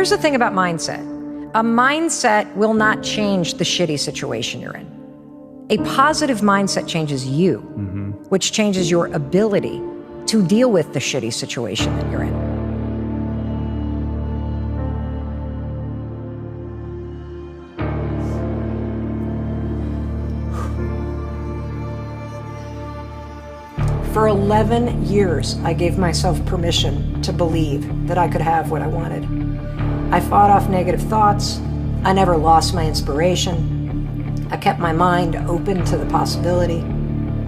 Here's the thing about mindset. A mindset will not change the shitty situation you're in. A positive mindset changes you, which changes your ability to deal with the shitty situation that you're in. For 11 years, I gave myself permission to believe that I could have what I wanted. I fought off negative thoughts. I never lost my inspiration. I kept my mind open to the possibility.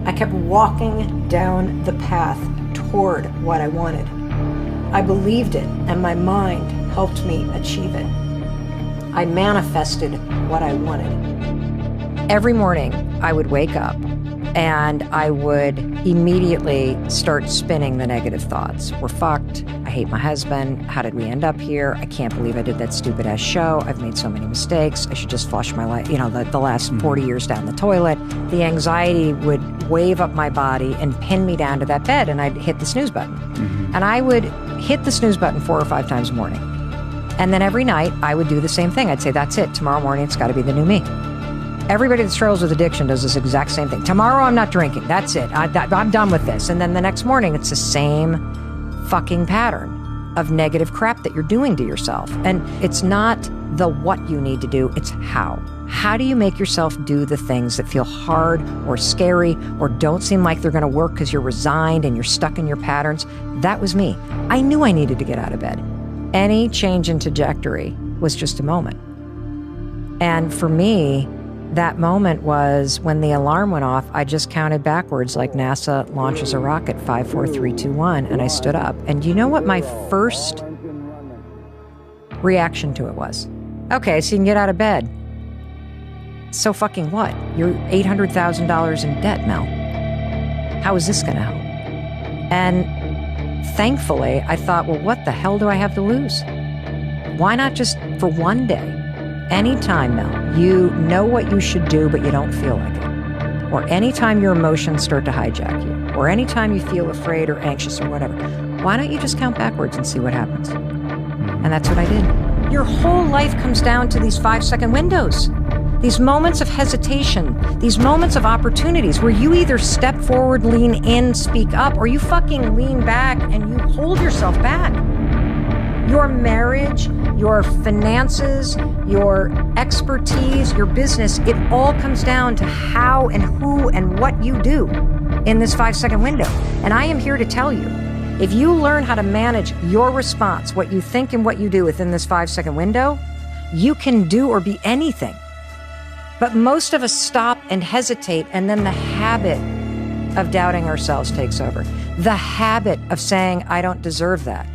I kept walking down the path toward what I wanted. I believed it, and my mind helped me achieve it. I manifested what I wanted. Every morning, I would wake up and I would immediately start spinning the negative thoughts. We're fucked. I hate my husband. How did we end up here? I can't believe I did that stupid ass show. I've made so many mistakes. I should just flush my life, the last 40 years down the toilet. The anxiety would wave up my body and pin me down to that bed, and I'd hit the snooze button. And I would hit the snooze button 4 or 5 times a morning. And then every night I would do the same thing. I'd say, that's it. Tomorrow morning, it's got to be the new me. Everybody that struggles with addiction does this exact same thing. Tomorrow I'm not drinking. That's it. I'm done with this. And then the next morning, it's the same fucking pattern of negative crap that you're doing to yourself. And it's not the what you need to do, it's how. How do you make yourself do the things that feel hard or scary or don't seem like they're going to work because you're resigned and you're stuck in your patterns? That was me. I knew I needed to get out of bed. Any change in trajectory was just a moment. And for me, that moment was when the alarm went off. I just counted backwards like NASA launches a rocket, 5, 4, 3, 2, 1, and I stood up. And you know what my first reaction to it was? Okay, so you can get out of bed. So fucking what? You're $800,000 in debt, Mel. How is this going to help? And thankfully, I thought, well, what the hell do I have to lose? Why not just for one day? Anytime, Mel, you know what you should do, but you don't feel like it. Or anytime your emotions start to hijack you. Or anytime you feel afraid or anxious or whatever. Why don't you just count backwards and see what happens? And that's what I did. Your whole life comes down to these 5-second windows. These moments of hesitation. These moments of opportunities where you either step forward, lean in, speak up, or you fucking lean back and you hold yourself back. Your marriage, your finances, your expertise, your business, it all comes down to how and who and what you do in this 5-second window. And I am here to tell you, if you learn how to manage your response, what you think and what you do within this 5-second window, you can do or be anything. But most of us stop and hesitate, and then the habit of doubting ourselves takes over. The habit of saying, I don't deserve that.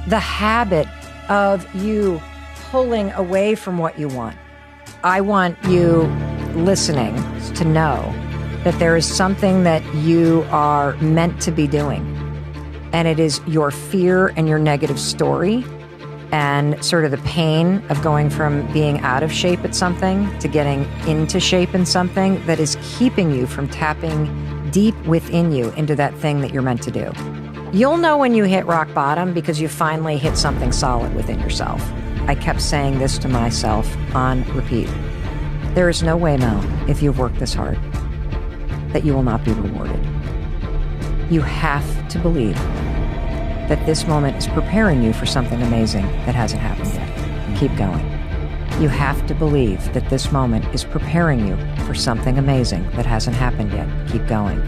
The habit of you pulling away from what you want. I want you listening to know that there is something that you are meant to be doing. And it is your fear and your negative story and sort of the pain of going from being out of shape at something to getting into shape in something that is keeping you from tapping deep within you into that thing that you're meant to do. You'll know when you hit rock bottom because you finally hit something solid within yourself. I kept saying this to myself on repeat. There is no way, Mel, if you've worked this hard, that you will not be rewarded. You have to believe that this moment is preparing you for something amazing that hasn't happened yet. Keep going. You have to believe that this moment is preparing you for something amazing that hasn't happened yet. Keep going.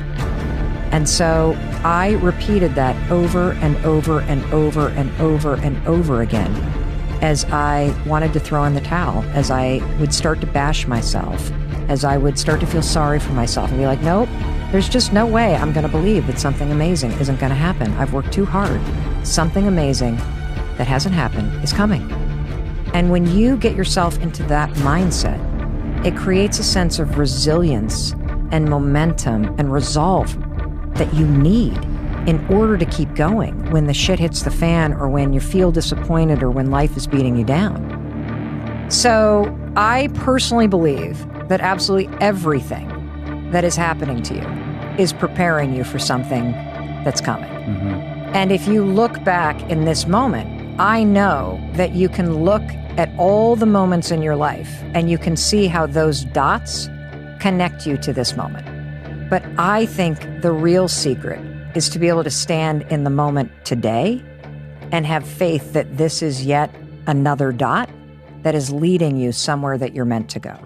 And so I repeated that over and over and over and over and over again as I wanted to throw in the towel, as I would start to bash myself, as I would start to feel sorry for myself and be like, nope, there's just no way I'm going to believe that something amazing isn't going to happen. I've worked too hard. Something amazing that hasn't happened is coming. And when you get yourself into that mindset, it creates a sense of resilience and momentum and resolve that you need in order to keep going when the shit hits the fan or when you feel disappointed or when life is beating you down. So I personally believe that absolutely everything that is happening to you is preparing you for something that's coming. And if you look back in this moment, I know that you can look at all the moments in your life and you can see how those dots connect you to this moment. But I think the real secret is to be able to stand in the moment today and have faith that this is yet another dot that is leading you somewhere that you're meant to go.